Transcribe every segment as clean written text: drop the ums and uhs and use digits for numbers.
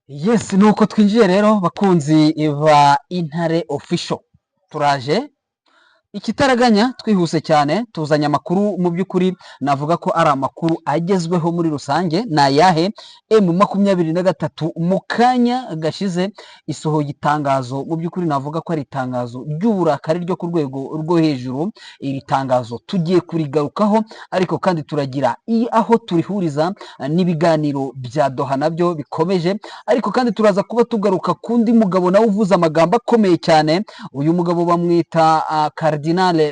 Yes, nuko twinjiye rero bakunzi ba Intare Official. Turaje ikitaraganya twihuse cyane tuzanye amakuru mu by'ukuri navuga ko ari amakuru agezweho muri rusange na yahe M23 mu kanya gashize isohoye itangazo mu by'ukuri navuga ko ari itangazo ry'uburakari ryo ku rwego rwo hejuru. Iri tangazo tugiye kurigarukaho ariko kandi turagira aho turihuriza n'ibiganiro bya Doha nabyo bikomeje, ariko kandi turaza kuba tugaruka kundi mugabo nawe uvuze amagambo akomeye cyane. Uyu mugabo bamwita Cardinal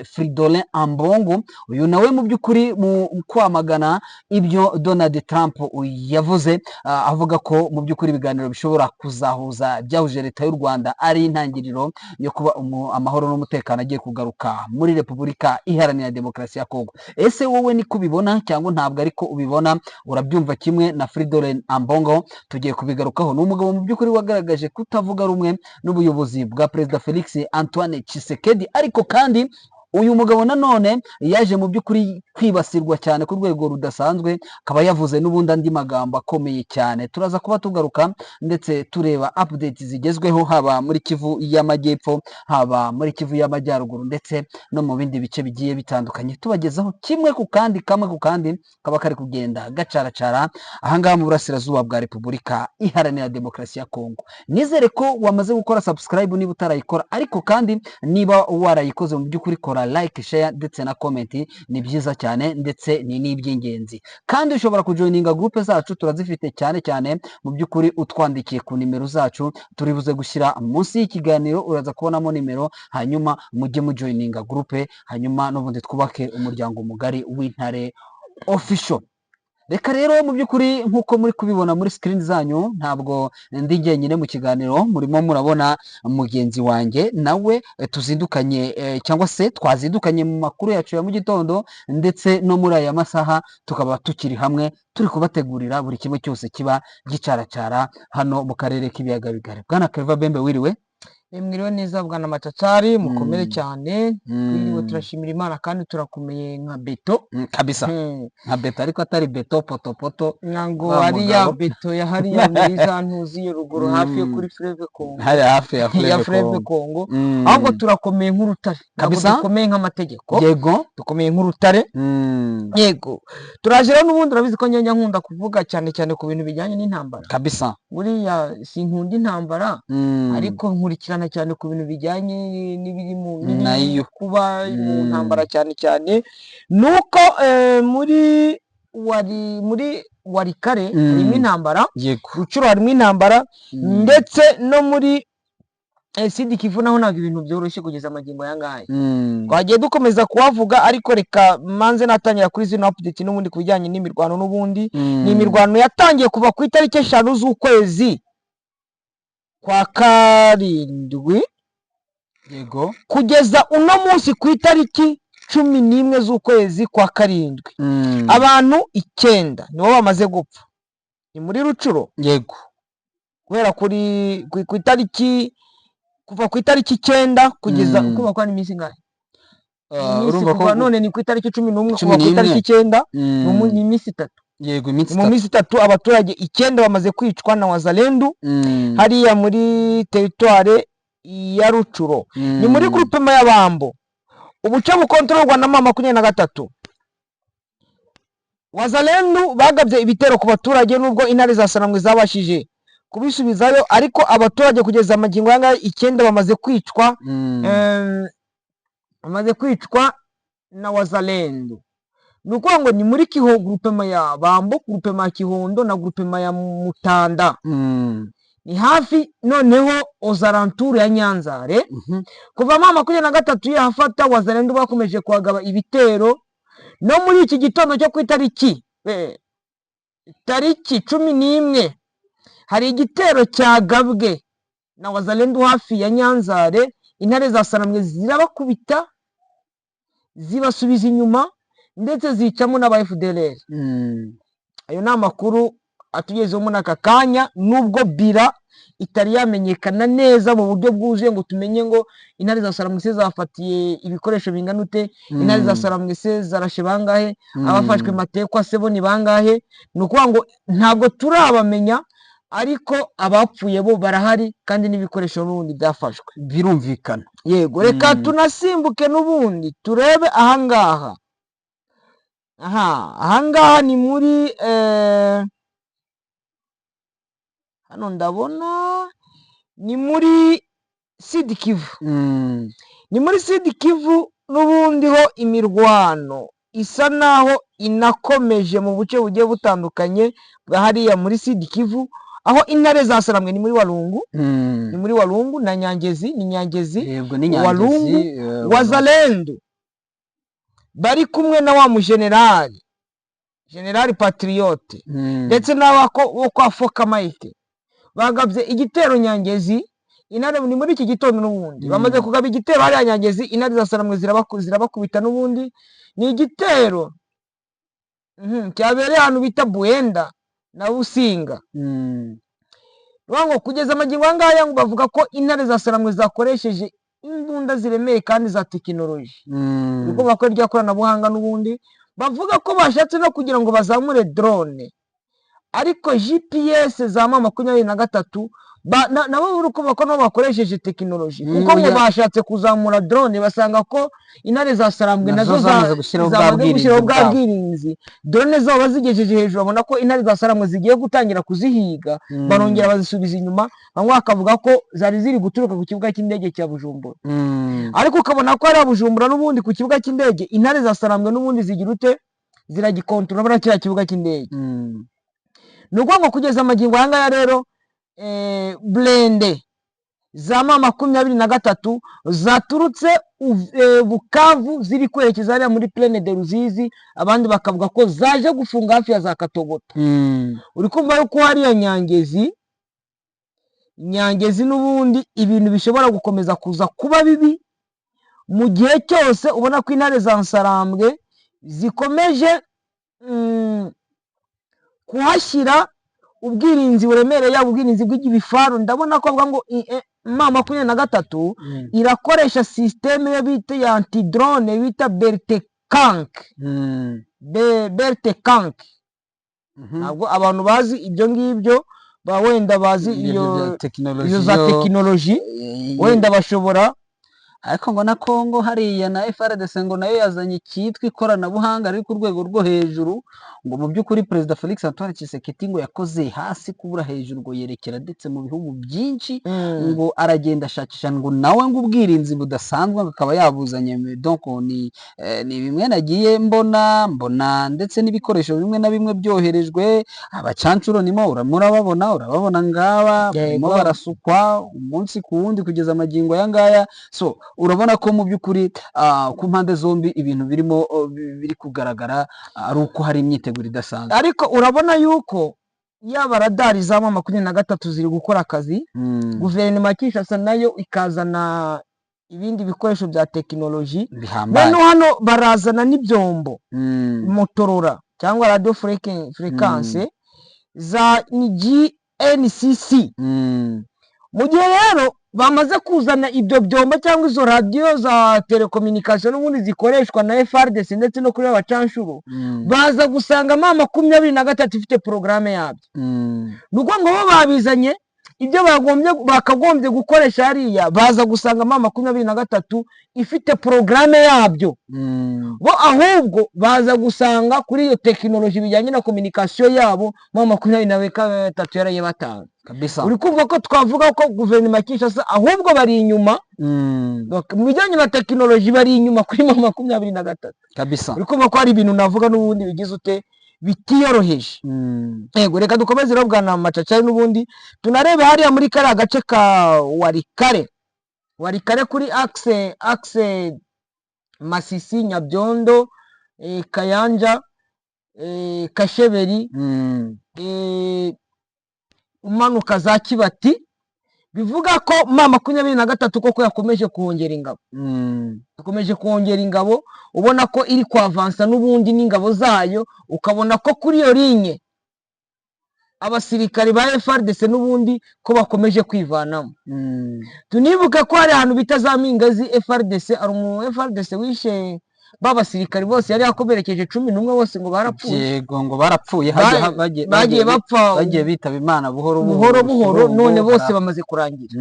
Fridolin Ambongo. Uyu nawe mu by'ukuri mu kwamagana ibyo Donald Trump yavuze, avuga ko mu by'ukuri ibiganiro bishobora kuzahuza byahuje leta y'u Rwanda ari intangiriro yo kuba amahoro n'umutekano agiye kugaruka muri Repubulika Iharanira Demokarasi ya Kongo. Ese wowe niko ubibona cyangwa ntabwo ariko ubibona? Urabyumva kimwe na Fridolin Ambongo? Tugiye kubigarukaho. Ni umugabo mu by'ukuri wagaragaje kutavuga rumwe n'ubuyobozi bwa Perezida Felix Antoine Tshisekedi, ariko kandi uyu mugabo nanone yaje mu by'ukuri kwibasirwa cyane ku rwego rudasanzwe, akaba yavuze n'ubundi andi magambo akomeye cyane. Turaza kuba tugaruka ndetse tureba updates zigezweho haba muri Kivu y'Amajyepfo, haba muri Kivu y'Amajyaruguru ndetse no mu bindi bice bigiye bitandukanye, tubagezaho kimwe ku kandi kamwe ku kandi kaba kari kugenda gacaracara ahangaha mu burasirazuba bwa Repubulika Iharanira Demokarasi ya Kongo. Nizere ko wamaze gukora subscribe niba utarayikora, ariko kandi niba warayikoze mu by'ukuri kora like, share ndetse na comment, ni byiza cyane ndetse ni n'iby'ingenzi. Kandi ushobora kujoininga groupe zacu, turazifite cyane cyane mu by'ukuri utwandikiye ku nimero zacu turibuze gushyira munsi y'ikiganiro, uraza kubonamo nimero, hanyuma mujye mujoininga groupe, hanyuma n'ubundi twubake umuryango mugari w'Intare Official. Reka rero mu by'ukuri nk'uko muri kubibona muri screen zanyu, ntabwo ndi jyenyine mu kiganiro, murimo murabona mugenzi wanjye nawe tuzindukanye cyangwa se twazindukanye mu makuru yacu ya mu gitondo ndetse no muri aya masaha tukaba tukiri hamwe turi kubategurira buri kimwe cyose kiba gicaracara hano mu karere k'ibiyaga bigari. Bwana Keva Bembe, wiriwe? Mwiriwe neza bwana Macacari, mukomere cyane. Twiriwe turashimira Imana kandi turakomeye nka beto kabisa. Nka beto ariko atari beto poto ngo ari ya beto ya hariya muri za ntuzi ruguru hafi yo kuri Fleuve Congo, hari hafi ya Fleuve Congo, ahubwo turakomeye nk'urutare, ntabwo dukomeye nk'amategeko, yego dukomeye nk'urutare. Yego turaje rero, n'ubundi urabizi ko njya nkunda kuvuga cyane cyane ku bintu bijyanye n'intambara kabisa. buriya sinkunda intambara, ariko nkurikirana cyane ku bintu bijyanye n'ibiri mu kuba mu ntambara cyane cyane. Nuko muri Warikare harimo intambara, Rucuro harimo intambara, ndetse no muri Sud Kivu naho ntabwo ibintu byoroshye kugeza amagingo yangaya. Twagiye dukomeza kuhavuga, ariko reka manze natangira kuri zino update n'ubundi ku bijyanye n'imirwano. N'ubundi ni imirwano yatangiye kuva ku itariki 5 z'ukwezi kwa karindwi, yego, kugeza uno munsi ku itariki 11 z'ukwezi kwa karindwi. Abantu 9 nibo bamaze gupfa, ni muri Rucuro, yego, guhera kuri ku itariki, kuva ku itariki 9 kugeza kuba kwa iminsi ngahe, urumva ko none ni ku itariki 11 kuva ku itariki 9 ni iminsi 3. Yego, iminsi 3. Mu minsi 3 abaturage 9 bamaze kwicwa na Wazalendo hariya muri territoire ya Rucuro, ni muri groupement y'Abambo, ubuce bukontororwa na M23. Wazalendo bagabye ibitero ku baturage, nubwo intare za Sanamwe zabashije kubisubizayo, ariko abaturage kugeza amagingo yanga 9 bamaze kwicwa, bamaze kwicwa na Wazalendo. Nuko ngo ni muri Kiho groupement ya Bambo, groupement ya Kihondo na groupement ya Mutanda, ni hafi noneho ozaranture ya Nyanzare. Kuva M23 yahafata, Wazalendo bakomeje kuhagaba ibitero, no muri iki gitondo cyo ku itariki 11 hari igitero cyagabwe na Wazalendo hafi ya Nyanzare. Intare za Sanamwe zirabakubita, zibasubiza inyuma, ndetse zicamo n'aba FDLR. Ayo ni amakuru atugezeho muri aka kanya, nubwo bira itari yamenyekana neza mu buryo bwuzuye ngo tumenye ngo intare za Sanamwe zafatiye ibikoresho bingana ute, intare za Sanamwe zarashe bangahe, abafashwe matekwa se bo ni bangahe. Nuko ngo ntabwo turabamenya, ariko abapfuye bo barahari kandi n'ibikoresho n'ubundi byafashwe. birumvikana. Yego, reka tunasimbuke n'ubundi turebe ahangaha. Ahangaha ni muri hano ndabona ni muri Sud Kivu. Ni muri Sud Kivu n'ubundi ho imirwano isa naho inakomeje mu buce bugiye butandukanye bwa hariya muri Sud Kivu, aho intare zasaramwe ni muri Walungu. Ni muri Walungu na Nyangezi, ni Nyangezi, yego ni Nyangezi, Walungu, Wazalendo bari kumwe na wa mujenerali General Patriote ndetse n'abako bo kwa Foka Mike bagabye igitero Nyangezi. Intare ni muri iki gitondo n'ubundi bamaze kugaba igitero hariya Nyangezi, intare zasaramwe zirabakubita n'ubundi. Ni igitero cyabereye ahantu bita Buenda na Businga. Ngo kugeza amagingo angaya ngo bavuga ko intare zasaramwe zakoresheje imbunda ziremeye kandi za tekinoloji, ubwo bakora irya koranabuhanga n'ubundi. Bavuga ko bashatse no kugira ngo bazamure drone, ariko GPS za M23 nabo uruko bakora bakoresheje tekinoloji, kuko ngo bashatse kuzamura drone basanga ko intare zasaramwe nazo zamaze gushyiraho bwa bwirinzi. Drone zabo bazigejeje hejuru, babona ko intare zasaramwe zigiye gutangira kuzihiga, barongera bazisubiza inyuma. Bamwe bakavuga ko zari ziri guturuka ku kibuga cy'indege cya Bujumbura, ariko ukabona ko ari Bujumbura n'ubundi ku kibuga cy'indege intare zasaramwe n'ubundi zigira ute ziragikontorora bara kiriya kibuga cy'indege. Nuko ngo kugeza amagingo ayangaya rero blende za M23 zaturutse Bukavu ziri kwerekeza hariya muri Plaine de Ruzizi, abandi bakavuga ko zaje gufunga hafi ya za Katogota. Uri kumva yuko hariya Nyangezi n'ubundi ibintu bishobora gukomeza kuza kuba bibi mu gihe cyose ubona ko intare za Nsarambwe zikomeje kuhashyira ubwirinzi buremereye, yaba ubwirinzi bw'ibifaru. Ndabona ko bavuga ngo M23 irakoresha systeme yo bita ya anti-drone bita Bertekank. Bertekank ntabwo abantu bazi ibyo ngibyo, wenda bazi iyo za tekinoloji wenda bashobora. Ariko ngo na Kongo hariya na FARDC ngo nayo yazanye cyitwa ikoranabuhanga ari ku rwego rwo hejuru, ngo mu by'ukuri Perezida Felix Antoine Tshisekedi ngo yakoze hasi kubura hejuru, ngo yerekera ndetse mu bihugu byinshi, ngo aragenda ashakisha ngo nawe ngo ubwirinzi budasanzwe akaba yabuzanye. Donc ni bimwe nagiye mbona ndetse n'ibikoresho bimwe na bimwe byoherejwe. Abacancuro nimo urababona ngaba barimo barasukwa umunsi ku wundi kugeza amagingo yangaya. So urabona ko mu by'ukuri ku mpande zombi ibintu biri kugaragara ari uko hari imyiteguro idasanzwe. Ariko urabona yuko yaba radari za M23 ziri gukora akazi, guverinoma ya Kinshasa nayo ikazana ibindi bikoresho bya tekinoloji. Bano hano barazana n'ibyombo Motorola cyangwa radio frequency za GNCC. Mu gihe rero bamaze kuzana ibyo byombo cyangwa izo radio za telecommunication n'ubundi zikoreshwa na FARDC ndetse no kuri abacanshuro, baza gusanga M23 ifite programme yabyo. Nuko ngo bo babizanye ibyo bakagombye gukoresha hariya, baza gusanga M23 ifite programme yabyo. Bo ahubwo baza gusanga kuri iyo tekinoloji bijyanye na communication yabo M23 yaraye batanga kabisa. Uri kumva ko twavuga ko guverinoma ya Kinshasa ahubwo bari inyuma mu bijyanye na tekinoloji, bari inyuma kuri M23 kabisa. Uri kumva ko hari ibintu navuga n'ubundi bigize ute bitiyoroheje. Yego, reka dukomeze rero bwana Macacari n'ubundi tunarebe hariya muri kariya gace ka Warikare kuri axe Masisi, Nyabyondo, Kayanja, Kasheberi, umanuka za Kibati. Bivuga ko M23 koko yakomeje kuhongera ingabo, ubona ko iri kwavansa n'ubundi n'ingabo zayo, ukabona ko kuri iyo linye abasirikari ba FARDC n'ubundi ko bakomeje kwivanamo. Tunibuke ko hari ahantu bita za Mingazi FARDC ari umu FARDC wishe babasirikari bose yari yakomerekeje 11 bose ngo barapfuye, yego ngo barapfuye bagiye bapfa bagiye bitaba Imana buhoro buhoro, none bose bamaze kurangira.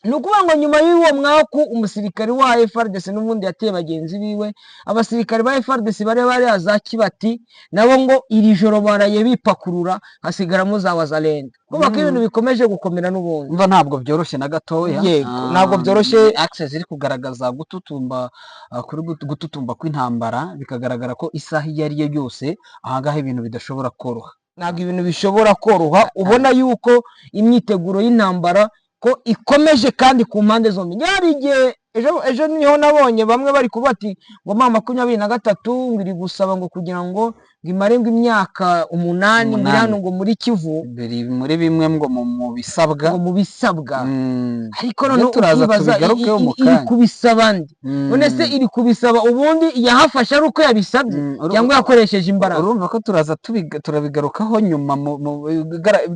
Ni ukuvuga ngo nyuma y'uwo mwaku umusirikari wa FARDC n'ubundi yateye bagenzi biwe, abasirikari ba FARDC bari za Kibati nabo ngo iri joro baraye bipakurura hasigaramo za Wazalendo, kuko ibintu bikomeje gukomera n'ubundi. Umva ntabwo byoroshye na gatoya, yego ntabwo byoroshye. Access ziri kugaragaza gututumba kw'intambara, bikagaragara ko isaha iyo ari yo yose ahangaha ibintu bidashobora koroha, ntabwo ibintu bishobora koroha. ubona yuko imyiteguro y'intambara ko ikomeje kandi ku mpande zombi. Yari igihe ejo niho nabonye bamwe bari kuvuga ati ngo 23 ngiri gusaba ngo kugira ngo imare ngo imyaka 8 muri hano ngo muri Kivu, biri muri bimwe ngo mu bisabwa, ariko none turaza iri kubisaba ndi, none se iri kubisaba ubundi yahafasha ari uko yabisabye cyangwa yakoresheje imbaraga? Urumva ko turaza turabigarukaho nyuma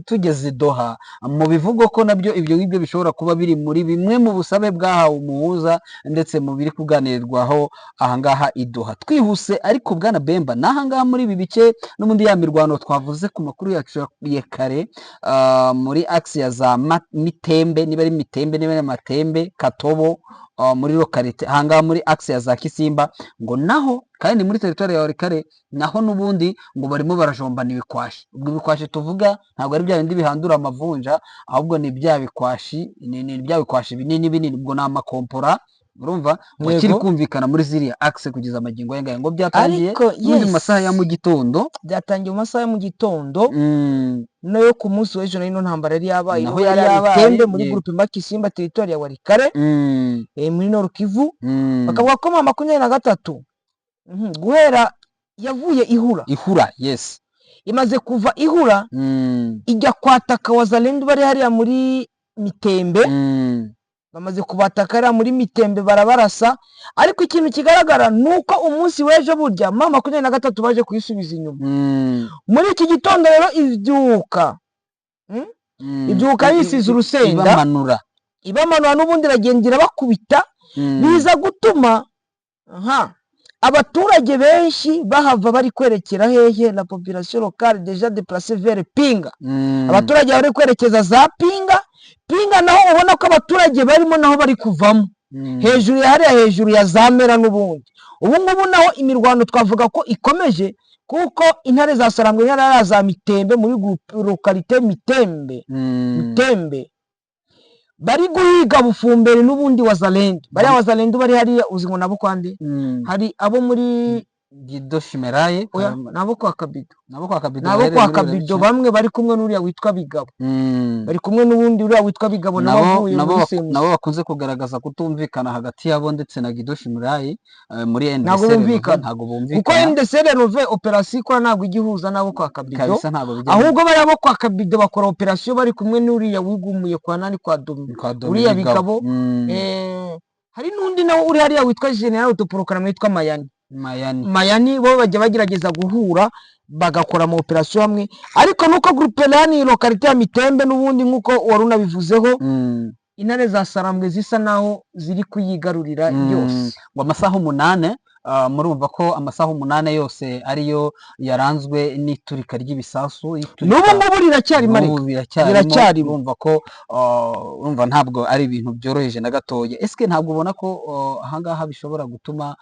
tugeze Doha, mu bivugo ko nabyo ibyo ngibyo bishobora kuba biri muri bimwe mu busabe bwahawe umuhuza ndetse mu biri kuganirwaho ahangaha i Doha. Twihuse ariko Bwana Bemba, n'ahangaha muri ibi bice n'ubundi ya mirwano twavuze ku makuru yacu ya kare, muri axe ya za Mitembe, niba ari Mitembe niba ari Matembe, Katobo, muri lokalite ahangaha muri axe ya za Kisimba, ngo naho kandi muri territoire ya Walikale naho n'ubundi ngo barimo barajombana ibikwashi. Ubwo ibikwashi tuvuga ntabwo ari bya bindi bihandura amavunja, ahubwo ni bya bikwashi, ni bya bikwashi binini, ubwo ni amakompora. Urumva ngo kiri kumvikana muri ziriya axe kugeza amagingo y'ingaya, ngo byatangiye mu masaha ya mu gitondo, byatangiye mu masaha ya mu gitondo no yo ku munsi w'ejo n'ino ntambara yari yabaye, naho yari Mitembe muri groupe Makisimba territoire ya Walikale muri Nord Kivu. Bakavuga ko 23 guhera yavuye ihura yes, imaze kuva ihura ijya kwataka Wazalendo bari hariya muri Mitembe. Bamaze kubataka hariya muri Mitembe barabarasa, ariko ikintu kigaragara nuko umunsi w'ejo burya 23 baje kuyisubiza inyuma. Muri iki gitondo rero ibyuka yisize urusenda ibamanura n'ubundi iragendera bakubita, biza gutuma abaturage benshi bahava bari kwerekera hehe, la population locale déjà déplacée vers Pinga. Abaturage bari kwerekeza za Pinga naho ubona ko abaturage barimo naho bari kuvamo hejuru ya Zamera n'ubundi. Ubu ngubu naho imirwano twavuga ko ikomeje, kuko intare za Sarambwe za Mitembe muri localité Mitembe bari guhiga Bufumberi n'ubundi Wazalendo. Bari Wazalendo bari hariya uzi ngo nabo kwande hari abo muri Gido Shimeraye, nabo kwa Kabido bamwe bari kumwe n'uriya witwa Bigabo, bari kumwe n'ubundi uriya witwa Bigabo nabo bakunze kugaragaza kutumvikana hagati yabo ndetse na Gido Shimeraye muri NDC. Ntago bumvikana kuko NDC renove operation ikora ntabwo igihuza nabo kwa Kabido, ahubwo bari abo kwa Kabido bakora operation bari kumwe n'uriya wigumuye kwa nani kwa Domi uriya Bigabo. Hari n'undi nawe uri hariya witwa General Autoproclamé witwa Mayani bo bajya bagerageza guhura bagakora mu operation hamwe, ariko nuko groupe yani localité ya Mitembe n'ubundi nkuko wari unabivuzeho intare za Sarambwe zisa naho ziri kuyigarurira yose. Ngo amasaha 8 murumva ko amasaha 8 yose ariyo yaranzwe n'iturika ry'ibisasu. N'ubu ngubu biracyari urumva ko urumva ntabwo ari ibintu byoroheje na gatoya. Eske ntabwo ubona ko ahangaha bishobora gutuma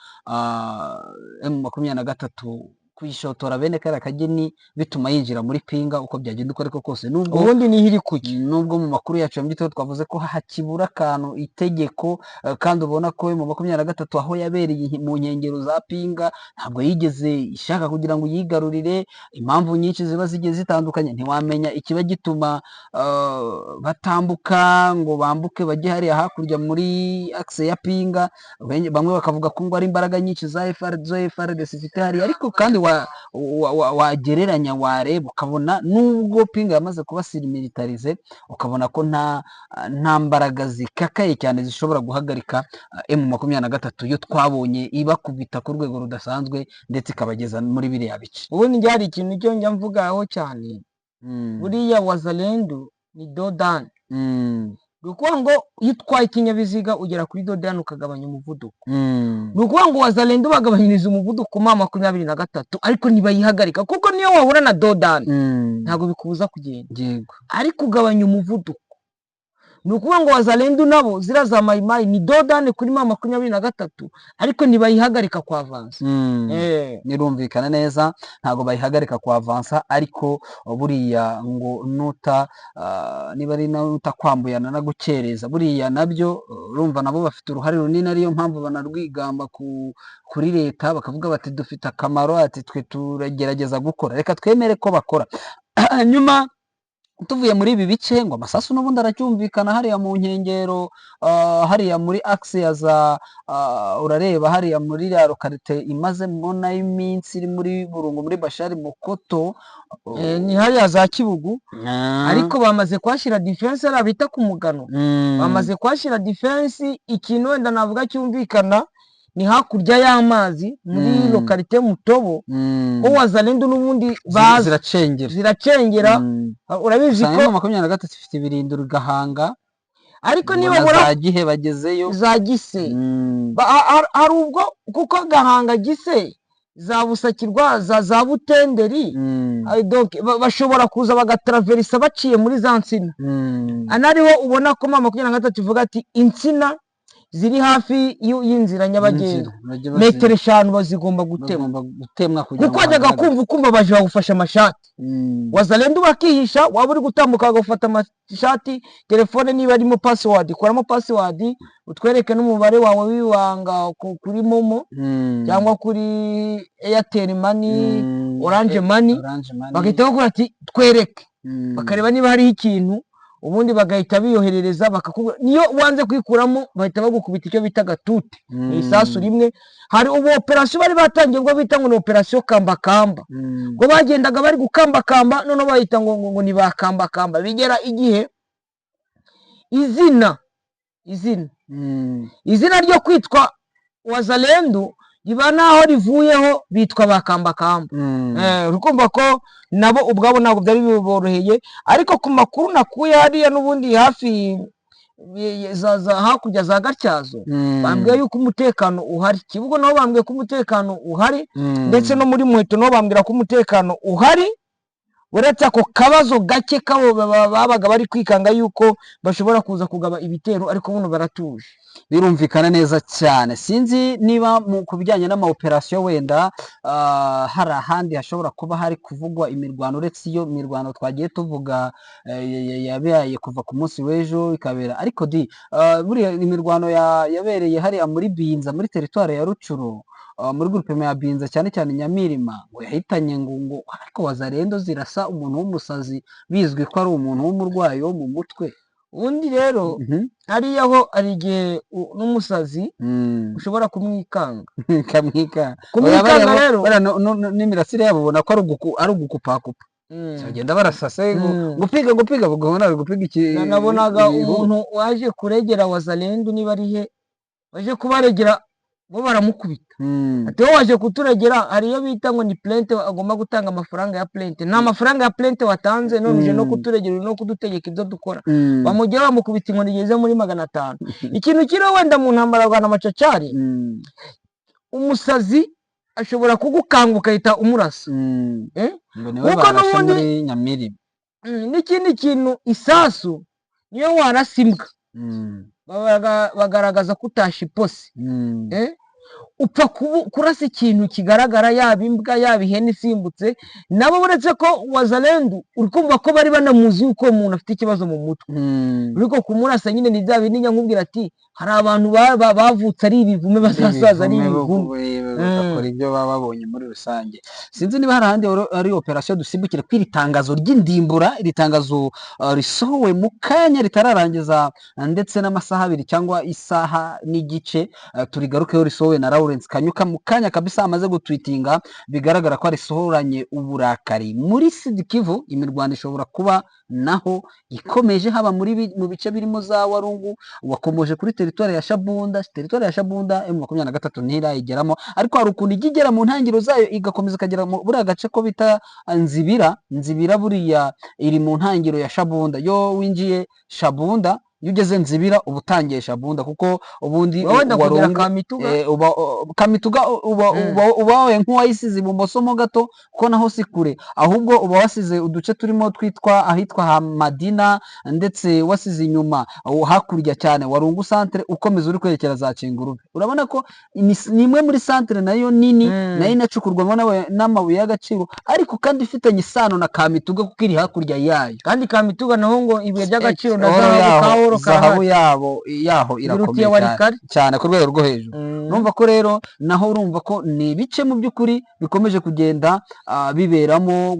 M23 kwishotora bene kara kageni bituma yinjira muri Pinga uko byagenda uko ariko kose, nubwo ubundi nihiri kuki, nubwo mu makuru yacu ya mugitondo twavuze ko hakibura kantu itegeko, kandi ubona ko mu 23 aho yabereye mu nkengero za Pinga ntabwo yigeze ishaka kugira ngo yigarurire. Impamvu nyinshi ziba zigiye zitandukanye, ntiwamenya ikiba gituma batambuka ngo bambuke bajye hariya hakurya muri axe ya Pinga. Bamwe bakavuga ko ngo ari imbaraga nyinshi za FARDC zifite hariya, ariko kandi wagereranya wareba ukabona nubwo Pinga yamaze kuba militarize, ukabona ko nta mbaraga zikakaye cyane zishobora guhagarika M23 yo twabonye ibakubita ku rwego rudasanzwe ndetse ikabageza muri biriya bice. Ubundi njye hari ikintu cyo njya mvugaho cyane, buriya Wazalendo ni Dodan ni ukuvuga ngo iyo utwaye ikinyabiziga ugera kuri dodani ukagabanya umuvuduko, Mm. ni ukuvuga ngo wazalendo bagabanyiriza umuvuduko ma 23 ariko ntibayihagarika kuko niyo wahura na dodani Mm. ntabwo bikubuza kugenda, Yego. ariko ugabanya umuvuduko. Ni ukuvuga ngo wazalendo nabo ziriya za mayimayi ni dodani kuri ma 23 ariko ntibayihagarika kwa avansa. Mm. Nirumvikana neza, ntabwo bayihagarika kwa avansa, ariko buriya ngo niba ari utakwambuyana no gukereza, buriya nabyo urumva nabo bafite uruhare runini, ariyo mpamvu banarwigamba kuri leta, bakavuga bati dufite akamaro, ati twe turagerageza gukora, reka twemere ko bakora. Nyuma tuvuye muri ibi bice ngo amasasu n'ubundi aracyumvikana hariya mu nkengero, hariya muri akisi ya za urareba hariya muri ya lokalite imazemo nayo iminsi iri muri Burungu muri Bashari Mukoto, ni hariya za Kibugu, ariko bamaze kuhashyira defense hariya bita ku Mugano, bamaze kuhashyira defense. Ikintu wenda navuga cyumvikana ni hakurya y'amazi muri lokalite Mutobo, ko wazalendo n'ubundi ziracengera. Urabizi ko 23 ifite ibirindiro Gahanga, ariko niba bura za Gihe bagezeyo, za Gise hari ubwo kuko Gahanga Gise za Busakirwa za Butenderi, donc bashobora kuza bagatraversa baciye muri za nsina, anariho ubona ko 23 ivuga ati insina ziri hafi y'inzira nyabagendwa, metero 5 bazigomba gutemwa kuko wajyaga kumva baje bagufasha amashati. Wazalendo bakihisha, waba uri gutambuka bagafata amashati, telefone niba arimo password, kuramo password, utwereke n'umubare wawe wibanga kuri Momo cyangwa kuri Airtel Money, Orange Money, bagahita bakora ati twereke, bakareba niba hari ikintu, ubundi bagahita biyoherereza bakakubwira. Niyo wanze kwikuramo bahita bagukubita icyo bita gatuti, isasu rimwe. Hari ubu operation bari batangiye bwo bita ngo ni operation kambakamba, ngo bagendaga bari gukambakamba, none bahita ngo ni bakambakamba, bigera igihe izina ryo kwitwa wazalendo riba naho rivuyeho bitwa bakambakamba. Urukumva ko nabo ubwabo ntabwo byari biboroheye, ariko ku makuru nakuye hariya n'ubundi hafi hakurya za Gatyazo, bambwiye yuko umutekano uhari. Kibugo nabo bambwiye ko umutekano uhari, ndetse no muri Muheto nabo bambwira ko umutekano uhari, uretse ako kabazo gake kabo babaga bari kwikanga yuko bashobora kuza kugaba ibitero, ariko buno baratuje. Birumvikana neza cyane. Sinzi niba ku bijyanye n'amaoperasiyo wenda hari ahandi hashobora kuba hari kuvugwa imirwano, uretse iyo mirwano twagiye tuvuga yabaye kuva ku munsi w'ejo ikabera, ariko buriya imirwano yabereye hariya muri Binza muri teritwari ya Rucuro, muri groupement ya Binza cyane cyane Nyamirima, ngo yahitanye ngo ariko wazalendo zirasa umuntu w'umusazi, bizwi ko ari umuntu w'umurwayi wo mu mutwe. Undi rero hariyaho ari igihe n'umusazi ushobora kumwikanga rero n'imirasire yabo ubona ko ari ugukupakupa, bagenda barasase gupiga bagahona gupiga iki. nabonaga umuntu waje kuregera wazalendo, niba ari he waje kubaregera, bo baramukubita ati wowe waje kuturegera, hariyo bita ngo ni plainte, agomba gutanga amafaranga ya plainte. Nta mafaranga ya plainte watanze, none uje no kuturegera no kudutegeka ibyo dukora. Bamugera bamukubita inkoni igeze muri 500. Ikintu kiri wenda mu ntambara rwa Macacari, umusazi ashobora kugukanguka ahita umurasa, kuko n'ubundi n'ikindi kintu isasu niyo warasa imbwa bagaragaza ko utashipose, upfa kurasa ikintu kigaragara, yaba imbwa yaba ihene isimbutse. Nabo uretse ko wazalendo uri kumva ko bari banamuzi yuko umuntu afite ikibazo mu mutwe, uriko kumurasa nyine ni bya bindi nkubwira ati hari abantu bavutse ari ibivume, bazasaza ari ibivume, bakora ibyo baba babonye muri rusange. Sinzi niba hari ahandi ari operation dusimbukire kw'iri tangazo ry'indimbura. Iri tangazo risohowe mu kanya ritararangiza ndetse n'amasaha 2 cyangwa isaha n'igice, turigarukeho, risohowe na Lawrence Kanyuka mu kanya kabisa amaze gutwitinga, bigaragara ko arisohoranye uburakari. Muri Sud Kivu imirwano ishobora kuba naho ikomeje, haba mu bice birimo za Warungu, wakomoje kuri teritwari ya Shabunda. Teritwari ya Shabunda M23 ntirayigeramo, ariko hari ukuntu igera mu ntangiro zayo igakomeza ikagera mu buriya gace ko bita Nzibira. Buriya iri mu ntangiro ya Shabunda. Yo winjiye Shabunda iyo ugeze Nzibira uba utangiye Shabunda kuko ubundi wowe ndakubwira Warungu Kamituga Kamituga uba wabaye nk'uwayisize ibumoso mo gato kuko naho si kure, ahubwo uba wasize uduce turimo twitwa ahitwa Hamadina ndetse wasize inyuma hakurya cyane Warungu centre ukomeza uri kwerekera za Kingurube. Urabona ko ni imwe muri centre nayo nini nayo inacukurwamo n'amabuye y'agaciro ariko kandi ifitanye isano na Kamituga kuko iri hakurya yayo, kandi Kamituga naho ngo ibuye ry'agaciro na zahabu yaho irakomeye cyane ku rwego rwo hejuru. Numva ko rero naho urumva ko ni ibice mu by'ukuri bikomeje kugenda biberamo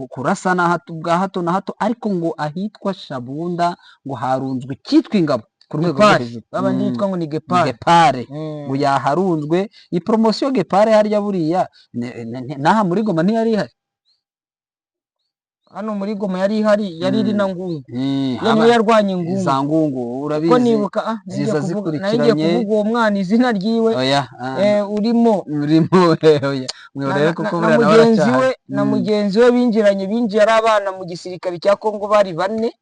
kurasana bwa hato na hato, ariko ngo ahitwa Shabunda ngo harunzwe icyitwa ingabo ku rwego rwo hejuru, babandi yitwa ngo ni Gepare ngo yaharunzwe. Iyi poromosiyo Gepare harya buriya n'aha muri Goma ntiyari ihari? Hano muri Goma yari ihari, yari iri na Ngungu, iyo niyo yarwanye Ngungu, za Ngungu urabizi ko nibuka ziza nagiye kuvuga uwo mwana izina ryiwe urimo na mugenzi we binjiye ari abana mu gisirikare cya Kongo, bari bane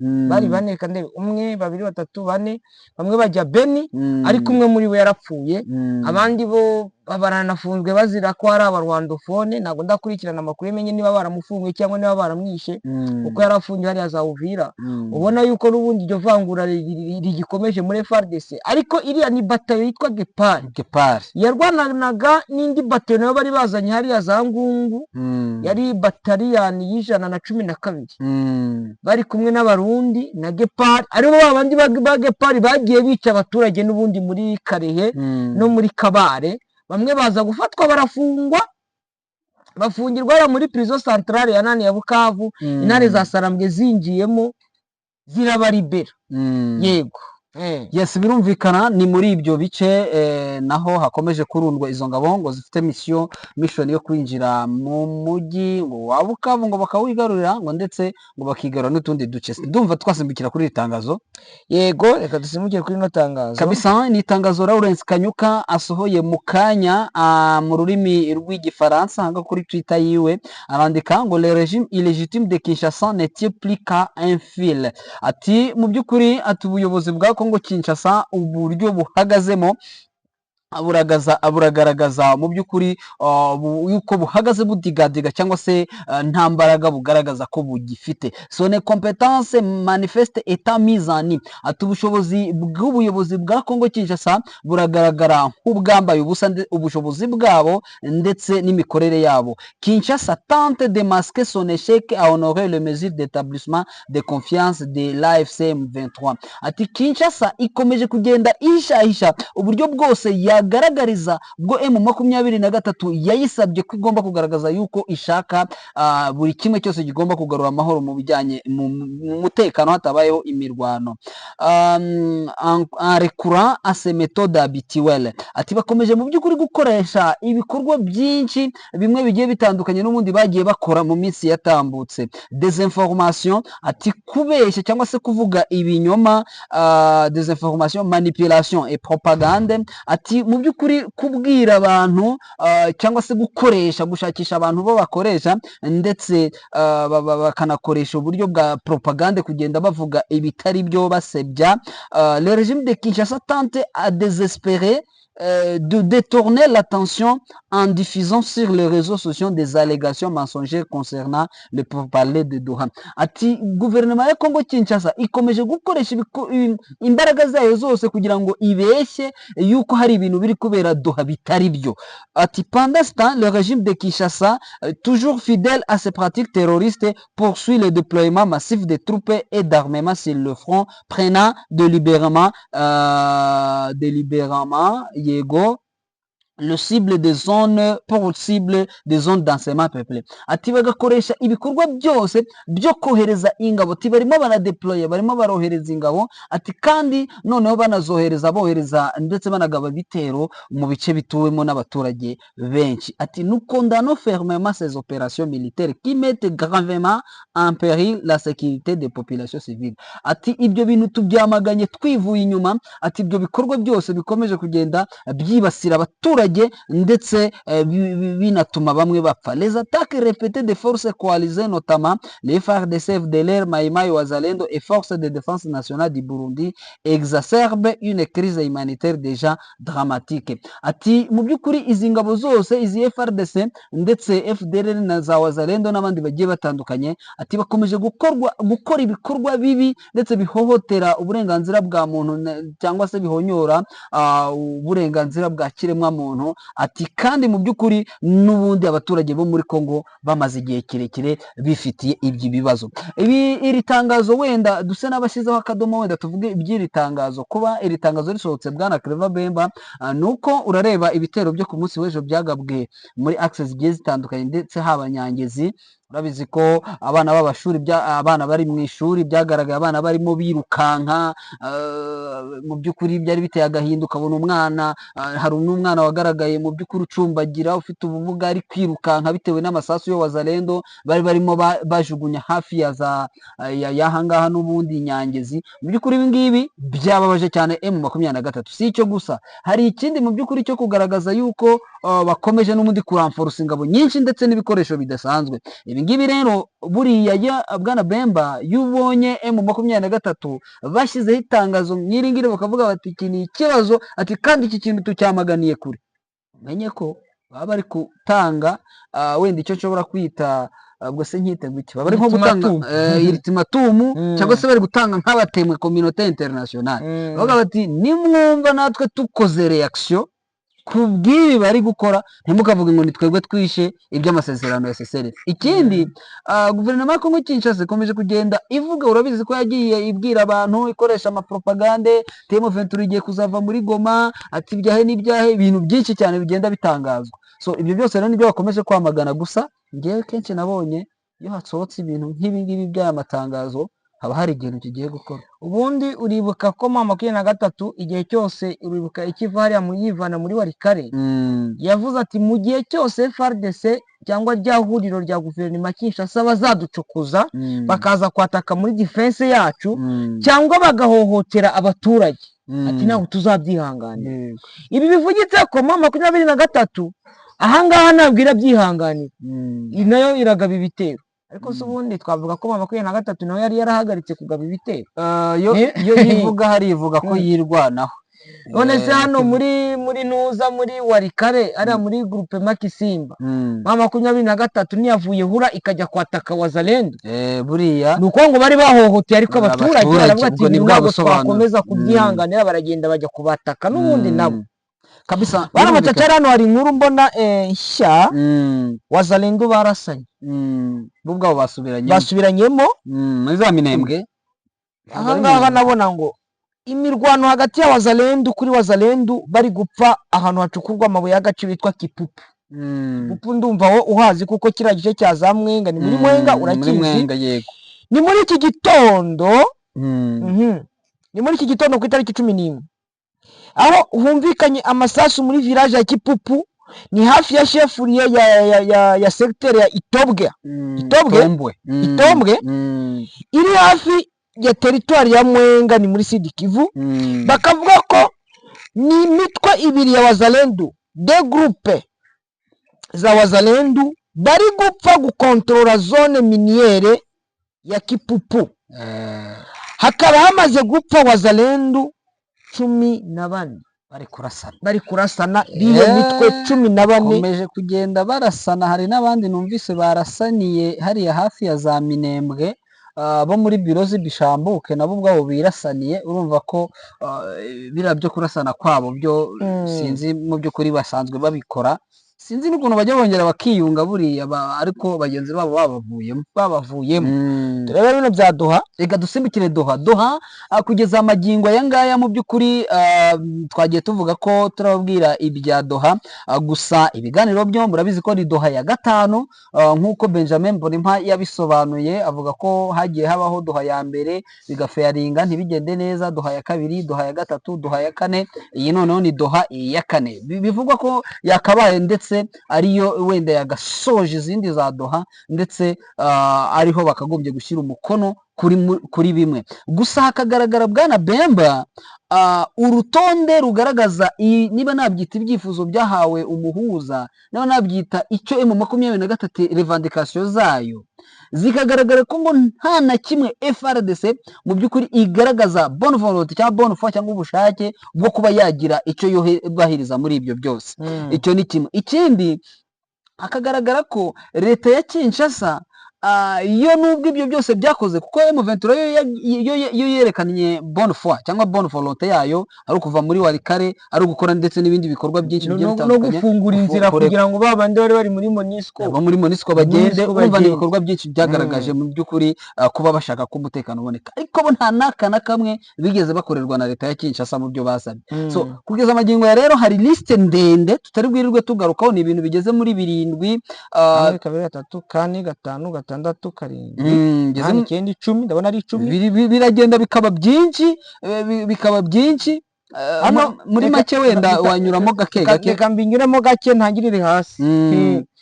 kandi umwe babiri batatu bane, bamwe bajya Beni ariko umwe muri bo yarapfuye, abandi bo baranafunzwe bazira ko ari abarwandofone. Ntabwo ndakurikirana amakuru menye niba baramufunguye cyangwa niba baramwishe kuko yarafungiye hariya za Uvira. Ubona yuko n'ubundi iryo vangura rigikomeje muri FARDC, ariko iriya ni batayo yitwa Gepare yarwananaga n'indi batayo nayo bari bazanye hariya za Ngungu, yari bataliyani y'112 bari kumwe n'abarundi na Gepare, aribo babandi ba Gepare bagiye bica abaturage n'ubundi muri Karehe no muri Kabare. Bamwe baza gufatwa barafungwa, bafungirwa muri prison centrale ya nani ya Bukavu, intare za Sarambwe zinjiyemo zirabaribera. Yego yes, birumvikana ni muri ibyo bice naho hakomeje kurundwa izo ngabo ngo zifite mission yo kwinjira mu mujyi wa Bukavu ngo bakawigarurira ngo ndetse ngo bakigarura n'utundi duce. Ndumva twasimbukira kuri itangazo. Yego, reka dusimbukire kuri no tangazo kabisa. Ni itangazo Lawrence Kanyuka asohoye mu kanya mu rurimi rw'igifaransa hanga kuri Twitter yiwe, arandika ngo le régime illégitime de Kinshasa n'est plus qu'un fil. Ati mu by'ukuri ati ubuyobozi bwa Kongo Kinshasa uburyo buhagazemo buragaragaza mu by'ukuri yuko buhagaze budigadiga cyangwa se nta mbaraga bugaragaza ko bugifite. Son compétence manifeste état mise en œuvre. Ati ubushobozi bw'ubuyobozi bwa Kongo Kinshasa buragaragara nk'ubwambaye ubusa ubushobozi bwabo ndetse n'imikorere yabo. Kinshasa tente de masquer son échec à honorer les mesures d'établissement de confiance de l'AFC M23. Ati Kinshasa ikomeje kugenda ihishahisha uburyo bwose yagaragariza bwo M23 yayisabye ko igomba kugaragaza yuko ishaka buri kimwe cyose gigomba kugarura amahoro mu bijyanye mu mutekano hatabayeho imirwano. En recourant à ces méthodes habituelles. Ati bakomeje mu by'ukuri gukoresha ibikorwa byinshi bimwe bigiye bitandukanye n'ubundi bagiye bakora mu minsi yatambutse. Desinformation, ati kubeshya cyangwa se kuvuga ibinyoma, desinformation, manipulation et propagande. Ati mu by'ukuri kubwira abantu cyangwa se gushakisha abantu bo bakoresha ndetse bakanakoresha uburyo bwa propagande kugenda bavuga ibitari byo basebya. Le régime de Kinshasa tente à désespérer de détourner l'attention en diffusant sur les réseaux sociaux des allégations mensongères concernant le pourparlers de Doha. Ati guverinoma ya Kongo Kinshasa ikomeje gukoresha imbaraga zayo zose kugira ngo ibeshye yuko hari ibintu biri kubera Doha bitari byo. Ati pendant ce temps le régime de Kinshasa toujours fidèle à ses pratiques terroristes poursuit le déploiement massif de troupes et d'armements sur le front, prenant délibérément yego le cible des zones densément peuplées. Ati bagakoresha ibikorwa byose byo kohereza ingabo. Ati barimo banadeploye, barimo barohereza ingabo. Ati kandi noneho banazohereza bohereza ndetse banagaba bitero mu bice bituwemo n'abaturage benshi. Ati nous condamnons fermement ces opérations militaires qui mettent gravement en péril la sécurité des populations civiles. Ati ibyo bintu tubyamaganye twivuye inyuma. Ati ibyo bikorwa byose bikomeje kugenda byibasira abaturage abaturage ndetse binatuma bamwe bapfa. Les attaques répétées des forces coalisées notamment les FARDC, FDLR, Mai Mai, Wazalendo et forces de défense nationale du Burundi exacerbent une crise humanitaire déjà dramatique. Ati mu by'ukuri izi ngabo zose izi FARDC ndetse FDLR na za Wazalendo n'abandi bagiye batandukanye ati bakomeje gukora ibikorwa bibi ndetse bihohotera uburenganzira bwa muntu cyangwa se bihonyora uburenganzira bwa kiremwa muntu. Ati kandi mu by'ukuri n'ubundi abaturage bo muri Kongo bamaze igihe kirekire bifitiye ibyo bibazo. Iri tangazo wenda duse n'abashyizeho akadomo wenda tuvuge iby'iri tangazo. Kuba iri tangazo risohotse bwana Clever Bemba nuko urareba ibitero byo ku munsi w'ejo byagabwe muri access zigiye zitandukanye ndetse haba Nyangezi. Urabizi ko abana b'abashuri abana bari mu ishuri byagaragaye abana barimo birukanka mu by'ukuri byari biteye agahinda. Ukabona umwana hari n'umwana wagaragaye mu by'ukuri ucumbagira ufite ubumuga ari kwirukanka bitewe n'amasasu yo Wazalendo bari barimo bajugunya hafi y'aha ngaha n'ubundi Nyangezi. Mu by'ukuri ibi ngibi byababaje cyane M23. Si icyo gusa, hari ikindi mu by'ukuri cyo kugaragaza yuko bakomeje n'ubundi kuramforce ingabo nyinshi ndetse n'ibikoresho bidasanzwe. Ibi ngibi rero buriya bwana Bemba yubonye M23 bashyizeho itangazo nyir'ingire bakavuga bati iki ni ikibazo, ati kandi iki kintu tucyamaganiye kure. Menye ko baba bari gutanga wenda icyo nshobora kwita ubwo se nkite guki bari nko gutanga ultimatum cyangwa se bari gutanga nk'abatemwe communauté internationale. Bavuga bati nimwumva natwe tukoze reaction kubw'ibi bari gukora ntimukavuge ngo ni twebwe twishe iby'amasezerano ya SSLF. Ikindi guverinoma ya Kongo Kinshasa ikomeje kugenda ivuga, urabizi ko yagiye ibwira abantu ikoresha amapropagande M23 igiye kuzava muri Goma, ati ibyahe n'ibyahe, ibintu byinshi cyane bigenda bitangazwa. So ibyo byose rero nibyo bakomeje kwamagana. Gusa ngewe kenshi nabonye iyo hasohotse ibintu nk'ibi ngibi by'aya matangazo haba hari ikintu kigiye gukora. Ubundi uribuka ko M23 igihe cyose uribuka ikiva hariya yivana muri Warikare yavuze ati mu gihe cyose FARDC cyangwa rya huriro rya guverinoma Kinshasa bazaducukuza bakaza kwataka muri defense yacu cyangwa bagahohotera abaturage, ati ntabwo tuzabyihanganira. Ibi bivugitse ko M23 ahangaha ntabwo irabyihanganira, nayo iragaba ibitero. Ariko se ubundi twavuga ko M23 nawe yari yarahagaritse kugaba ibitero. Yo yivuga harivuga ko yirwanaho. None se hano muri Nuza muri Warikare ariya muri groupe Makisimba M23 niyavuye hura ikajya kwataka Wazalendo. Buriya nuko ngo bari bahohoteye, ariko abaturage baravuga ati ntabwo twakomeza kubyihanganira, baragenda bajya kubataka n'ubundi nabo kabisa. Bana matacara hano hari inkuru mbona nshya Wazalendo barasanye bubwo basubiranyemo muri za Minembwe. Ahangaha nabona ngo imirwano hagati ya Wazalendo kuri Wazalendo bari gupfa ahantu hacukurwa amabuye y'agaciro yitwa Kipupu. Kipupu ndumva wo uhazi kuko kiriya gice cya za Mwenga ni muri Mwenga, urakizi. Ni muri iki gitondo ni muri iki gitondo ku itariki 11 aho humvikanye amasasu muri village ya Kipupu, ni hafi ya chefuriye ya secteur ya Itombwe iri hafi ya territoire ya Mwenga, ni muri Sud Kivu. Bakavuga ko ni imitwe ibiri ya Wazalendo, de groupe za Wazalendo bari gupfa gukontrola zone miniere ya Kipupu. Hakaba hamaze gupfa Wazalendo 14 bari kurasana biyo mitwe 14 komeje kugenda barasana. Hari n'abandi numvise barasaniye hariya hafi ya za Minembwe bo muri birozi bishambuke nabo ubwabo birasaniye. Urumva ko bira byo kurasana kwabo byo sinzi mu byo kuri basanzwe babikora, sinzi n'ukuntu bajya bongera bakiyunga buriya ariko bagenzi babo babavuyemo. Turebe bino bya Doha, reka dusimbukire Doha kugeza amagingo aya ngaya. Mu by'ukuri twagiye tuvuga ko turababwira ibya Doha, gusa ibiganiro byo murabizi ko ni Doha ya gatanu nk'uko Benjamin Mbonimpa yabisobanuye. Avuga ko hagiye habaho Doha ya mbere bigafeyaringa ntibigende neza, Doha ya kabiri, Doha ya gatatu, Doha ya kane, iyi noneho ni Doha ya kane. Bivugwa ko yakabaye ndetse ariyo wenda yagasoje izindi za Doha, ndetse ariho bakagombye gushyira umukono kuri bimwe. Gusa hakagaragara bwana Bemba urutonde rugaragaza niba nabyita ibyifuzo byahawe umuhuza, niba nabyita icyo M23 revendication zayo zikagaragara ko ngo nta na kimwe FRDC mu by'ukuri igaragaza bonne volonté cyangwa bonne foi cyangwa ubushake bwo kuba yagira icyo yubahiriza muri ibyo byose. Icyo ni kimwe. Ikindi hakagaragara ko leta ya Kinshasa iyo nubwo ibyo byose byakoze, kuko M23 yo yerekanye bonne foi cyangwa bonne volonté yayo ari ukuva muri Walikare, ari ugukora ndetse n'ibindi bikorwa byinshi bigiye bitandukanye, no gufungura inzira kugira ngo babandi bari muri MONUSCO bagende, umva ibikorwa byinshi byagaragaje mu by'ukuri kuba bashaka ko umutekano uboneka, ariko bo nta naka na kamwe bigeze bakorerwa na leta ya Kinshasa mu byo basabye. So kugeza amagingo ya rero hari liste ndende tutari bwirirwe tugarukaho, ni ibintu bigeze muri 7 2 3 4 5 6 7 8 10 ndabona ari 10 biragenda bikaba byinshi hano muri make wenda wanyuramo gake reka mbinyuremo gake ntangirire hasi.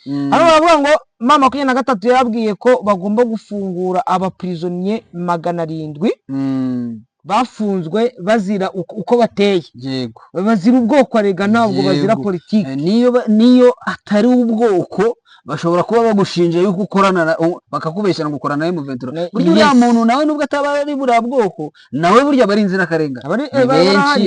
Hano baravuga ngo mama 23 yabwiye ko bagomba gufungura abaprisonnier 700 bafunzwe bazira uko bateye, yego, bazira ubwoko arega ntabwo bazira politiki. Niyo atari ubwoko bashobora kuba bagushinje yuko ukorana bakakubeshyira ngo ukorana na M23. Burya muntu nawe nubwo ataba ari buriya bwoko, nawe burya bari inzirakarengane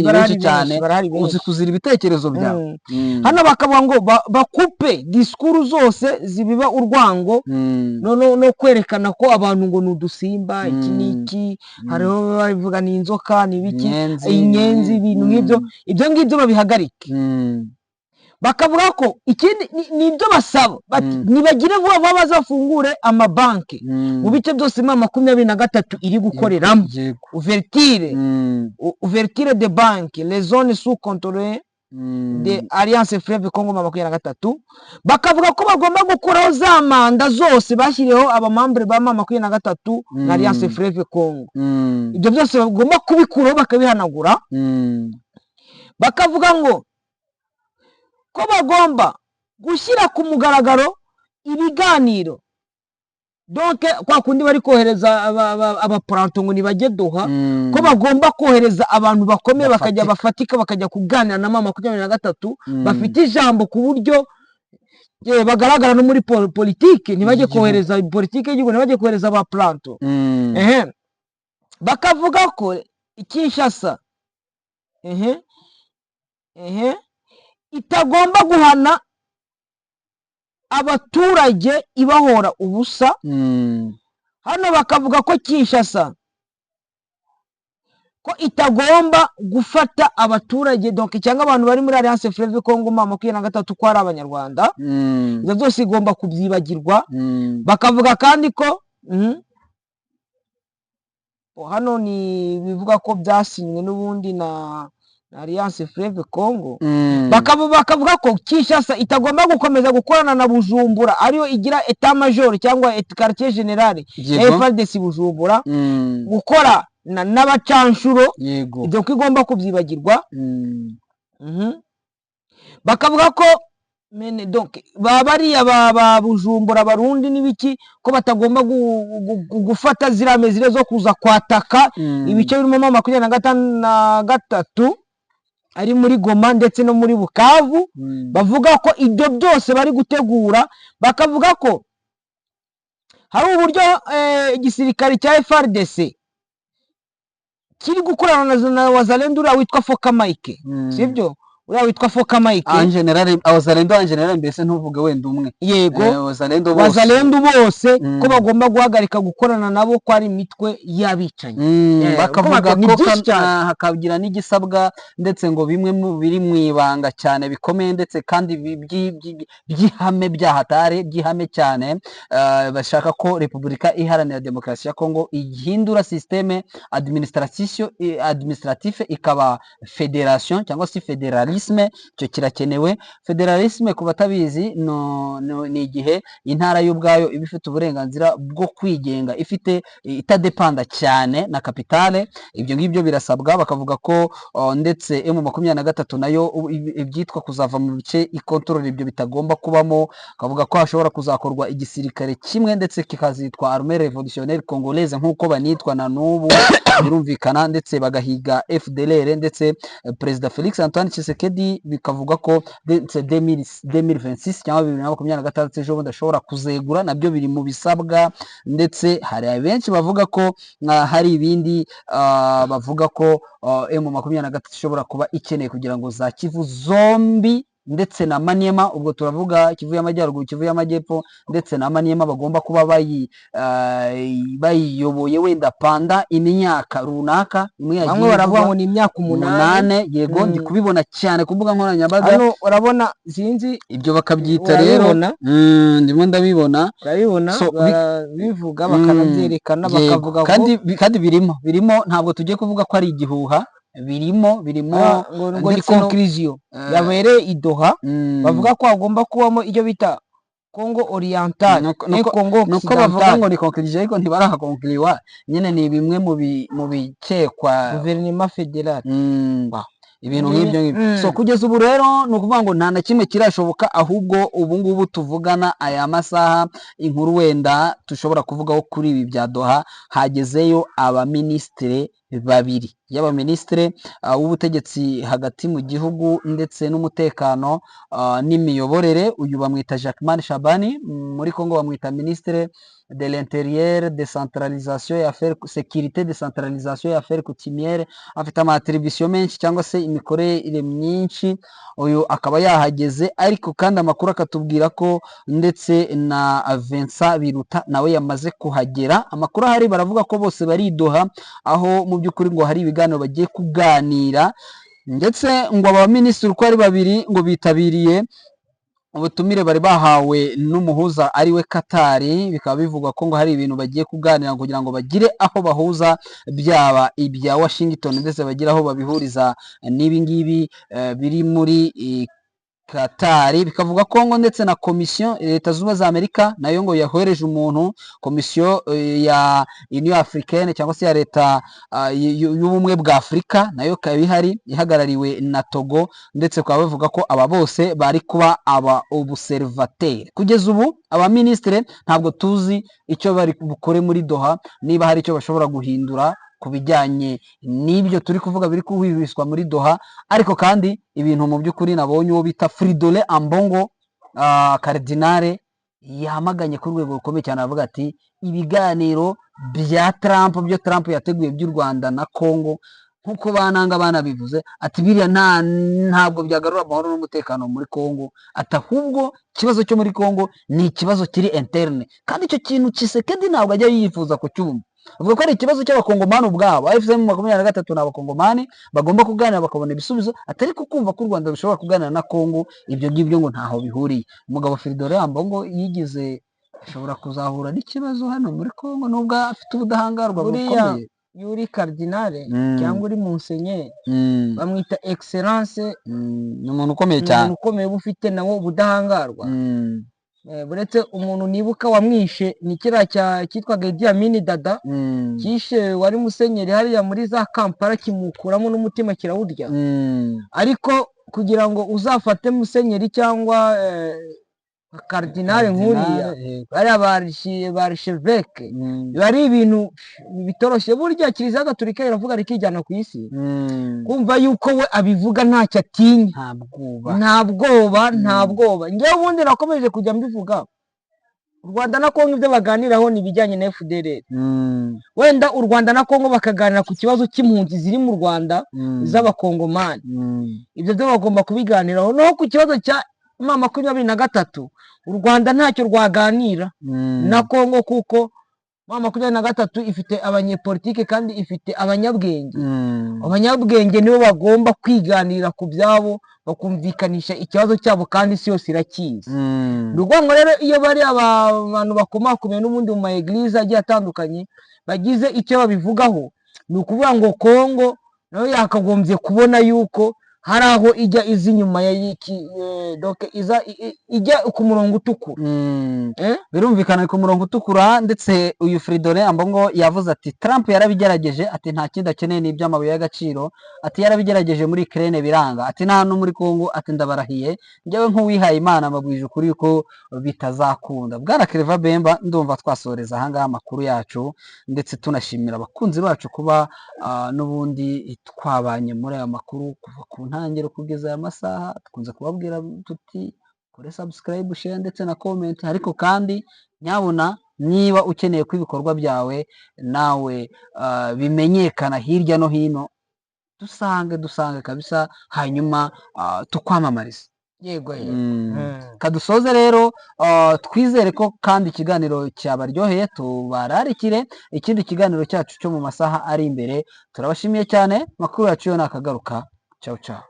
benshi cyane uzi kuzira ibitekerezo byawe. Hano bakavuga ngo bakupe disikuru zose zibiba urwango no kwerekana ko abantu ngo nudusimba iki niki, hariho bavuga ni inzoka ni biki, inyenzi, ibintu nk'ibyo, ibyo ngibyo babihagarike. Bakavuga ko ikindi nibyo basaba bati nibagire vuba bazafungure amabanki mu bice byose M23 iri gukoreramo, ouverture de banque les zones sous contrôle de Alliance Fleuve Congo M23. Bakavuga ko bagomba gukuraho za manda zose bashyiriyeho abamambre ba M23 na Alliance Fleuve Congo. Ibyo byose bagomba kubikuraho bakabihanagura. Bakavuga ngo ko bagomba gushyira ku mugaragaro ibiganiro, donc kwa kundi bari kohereza abaparanto ngo nibajye Doha, ko bagomba kohereza abantu bakomeye bakajya bafatika bakajya kuganira na M23 bafite ijambo ku buryo bagaragara no muri politike, ntibajye kohereza politike y'igihugu, ntibajye kohereza abaparanto. Bakavuga ko Kinshasa itagomba guhana abaturage ibahora ubusa. Hano bakavuga ko Kinshasa ko itagomba gufata abaturage donc cyangwa abantu bari muri Alliance Fleuve Congo M23 ko ari abanyarwanda, ibyo byose igomba kubyibagirwa. Bakavuga kandi ko hano ni bivuga ko byasinywe n'ubundi na Alliance Fleuve Congo. Bakavuga ko Kinshasa itagomba gukomeza gukorana na Bujumbura, ariyo igira etat major cyangwa quartier general FARDC Bujumbura, gukora n'abacanshuro, ibyo ko igomba kubyibagirwa. Bakavuga ko donc bariya ba Bujumbura Barundi n'ibiki ko batagomba gufata zirame zire zo kuza kwataka ibice birimo M23 ari muri Goma ndetse no muri Bukavu. Bavuga ko ibyo byose bari gutegura. Bakavuga ko hari uburyo igisirikare cya FARDC kiri gukorana na Wazalendo witwa Foka Mike, sibyo? Uriya witwa Foka Mike en general, Wazalendo en general, mbese ntuvuge wenda umwe, yego, Wazalendo bose ko bagomba guhagarika gukorana nabo ko ari imitwe y'abicanyi. Bakavuga ko hakagira n'igisabwa ndetse ngo bimwe mu biri mu ibanga cyane bikomeye ndetse kandi by'ihame byahatare by'ihame cyane. Bashaka ko Repubulika Iharanira Demokarasi ya Kongo ihindura systeme administratif ikaba federation cyangwa se federalisme federalisme cyo kirakenewe. Federalisme ku batabizi ni igihe intara y'ubwayo iba ifite uburenganzira bwo kwigenga, ifite itadepanda cyane na kapitale. Ibyo ngibyo birasabwa, bakavuga ko ndetse M23 nayo ibyitwa kuzava mu bice ikontorora ibyo bitagomba kubamo, kavuga ko hashobora kuzakorwa igisirikare kimwe ndetse kikazitwa Armée Révolutionnaire Congolaise nk'uko banitwa na n'ubu birumvikana, ndetse bagahiga FDLR ndetse Perezida Felix Antoine Tshisekedi bikavuga ko 2026 cyangwa 2026 ejo bundi ashobora kuzegura, nabyo biri mu bisabwa. Ndetse hari benshi bavuga ko hari ibindi bavuga ko M23 ishobora kuba ikeneye kugira ngo za Kivu zombi ndetse na Maniema, ubwo turavuga Kivu y'Amajyaruguru, Kivu y'Amajyepfo ndetse na Maniema, bagomba kuba bayiyoboye wenda panda imyaka runaka. Bamwe baravuga ngo ni imyaka 8. Yego, ndi kubibona cyane ku mbuga nkoranyambaga. Hano urabona sinzi ibyo bakabyita rero, ndimo ndabibona, bivuga bakanabyerekana bakavuga kandi birimo ntabwo tugiye kuvuga ko ari igihuha, birimo ngo ni conclusion yabereye i Doha. Bavuga ko hagomba kubamo iyo bita Congo Oriental Congo nuko bavuga ngo ni conclusion, ariko ntibarahakonkliwa, nyine ni bimwe mu bikekwa gouvernement fédéral ibintu nk'ibyo ngibyo. So kugeza ubu rero ni ukuvuga ngo nta na kimwe kirashoboka, ahubwo ubu ngubu tuvugana aya masaha inkuru wenda tushobora kuvugaho kuri ibi bya Doha, hagezeyo abaminisitiri babiri, y'abaminisitiri w'ubutegetsi hagati mu gihugu ndetse n'umutekano n'imiyoborere. Uyu bamwita Jacquemain Shabani, muri Congo bamwita ministre de l'intérieur, décentralisation et affaires sécurité, décentralisation et affaires coutumières. Afite amatribution menshi cyangwa se imikorere myinshi. Uyu akaba yahageze, ariko kandi amakuru akatubwira ko ndetse na Vincent Biruta nawe yamaze kuhagera. Amakuru ahari baravuga ko bose bari Doha, aho mu by'ukuri ngo hari ibiganiro bagiye kuganira, ndetse ngo aba minisitiri uko ari babiri ngo bitabiriye ubutumire bari bahawe n'umuhuza ari we Katari. Bikaba bivugwa ko ngo hari ibintu bagiye kuganira kugira ngo bagire aho bahuza, byaba ibya Washington ndetse bagire aho babihuriza n'ibi ngibi biri muri Katari. Bikavuga ko ngo ndetse na komisiyo Leta Zunze za Amerika nayo ngo yahoreje umuntu, komisiyo ya Union Africaine cyangwa se ya leta y'ubumwe bwa Afurika nayo ikaba ihari ihagarariwe na Togo, ndetse bakaba bavuga ko aba bose bari kuba aba observateur. Kugeza ubu abaminisitiri ntabwo tuzi icyo bari bukore muri Doha, niba hari icyo bashobora guhindura ku bijyanye n'ibyo turi kuvuga biri kuhwihwiswa muri Doha. Ariko kandi ibintu mu by'ukuri nabonye uwo bita Fridolin Ambongo Cardinal yamaganye ku rwego rukomeye cyane, avuga ati ibiganiro bya Trump, byo Trump yateguye by'u Rwanda na Congo, nkuko bana bivuze, ati biriya ntabwo byagarura amahoro n'umutekano muri Congo, ati ahubwo ikibazo cyo muri Congo ni ikibazo kiri interne, kandi icyo kintu Tshisekedi ntabwo ajya yifuza kucyumva. Avuga ko ari ikibazo cy'abakongomani ubwabo, AFCM 23 ni abakongomani bagomba kuganira bakabona ibisubizo, atari kukumva ko u Rwanda rushobora kuganira na Congo. Ibyo ngibyo ngo ntaho bihuriye. Umugabo Fridolin Ambongo yigize ashobora kuzahura n'ikibazo hano muri Congo nubwo afite ubudahangarwa bukomeye. Yuri Cardinal cyangwa uri Monseigneur bamwita Excellence, ni umuntu ukomeye cyane, umuntu ukomeye ufite nawo ubudahangarwa. Buretse umuntu nibuka wamwishe ni kiriya cyitwaga Idi Amin Dada, kishe wari musenyeri hariya muri za Kampala, kimukuramo n'umutima kirawurya. Ariko kugira ngo uzafate musenyeri cyangwa Cardinal nkuriya bariya barisheveke, bari ibintu bitoroshye. Burya Kiliziya Gatolika iravuga rikijyana ku isi, kumva yuko we abivuga ntacyo atinya, nta bwoba. Njyewe ubundi nakomeje kujya mbivuga, u Rwanda na Congo ibyo baganiraho ni ibijyanye na FDLR. Wenda u Rwanda na Congo bakaganira ku kibazo cy'impunzi ziri mu Rwanda z'abakongomani, ibyo byo bagomba kubiganiraho. Naho ku kibazo cya M23 u Rwanda ntacyo rwaganira na Congo, kuko M23 ifite abanyepolitike kandi ifite abanyabwenge. Abanyabwenge nibo bagomba kwiganira ku byabo, bakumvikanisha ikibazo cyabo, kandi isi yose irakizi. Rugwango rero iyo bari abantu bakomakomeye n'ubundi mu maeglise agiye atandukanye bagize icyo babivugaho, ni ukuvuga ngo Congo nayo yakagombye kubona yuko hari aho ijya iza inyuma ya donc ijya ku murongo utukura. Birumvikana ku murongo utukura, ndetse uyu Fridolin Ambongo yavuze ati Trump yarabigerageje, ati nta kindi akeneye ni iby'amabuye y'agaciro, ati yarabigerageje muri Ukraine biranga, ati nta no muri Congo, ati ndabarahiye njyewe nk'uwihaye Imana mbabwije ukuri ko bitazakunda. Bwana Claver Bemba, ndumva twasoreza ahangaha amakuru yacu, ndetse tunashimira abakunzi bacu kuba n'ubundi twabanye muri aya makuru kuva ku ntangiriro kugeza aya masaha. Tukunze kubabwira tuti kore subscribe, share ndetse na comment, ariko kandi nyabuna niba ukeneye ko ibikorwa byawe nawe bimenyekana hirya no hino, dusange kabisa, hanyuma tukwamamarize. Yego kadusoze rero, twizere ko kandi ikiganiro cyabaryoheye, tubararikire ikindi kiganiro cyacu cyo mu masaha ari imbere. Turabashimiye cyane, makuru yacu yo nakagaruka. Ciao ciao.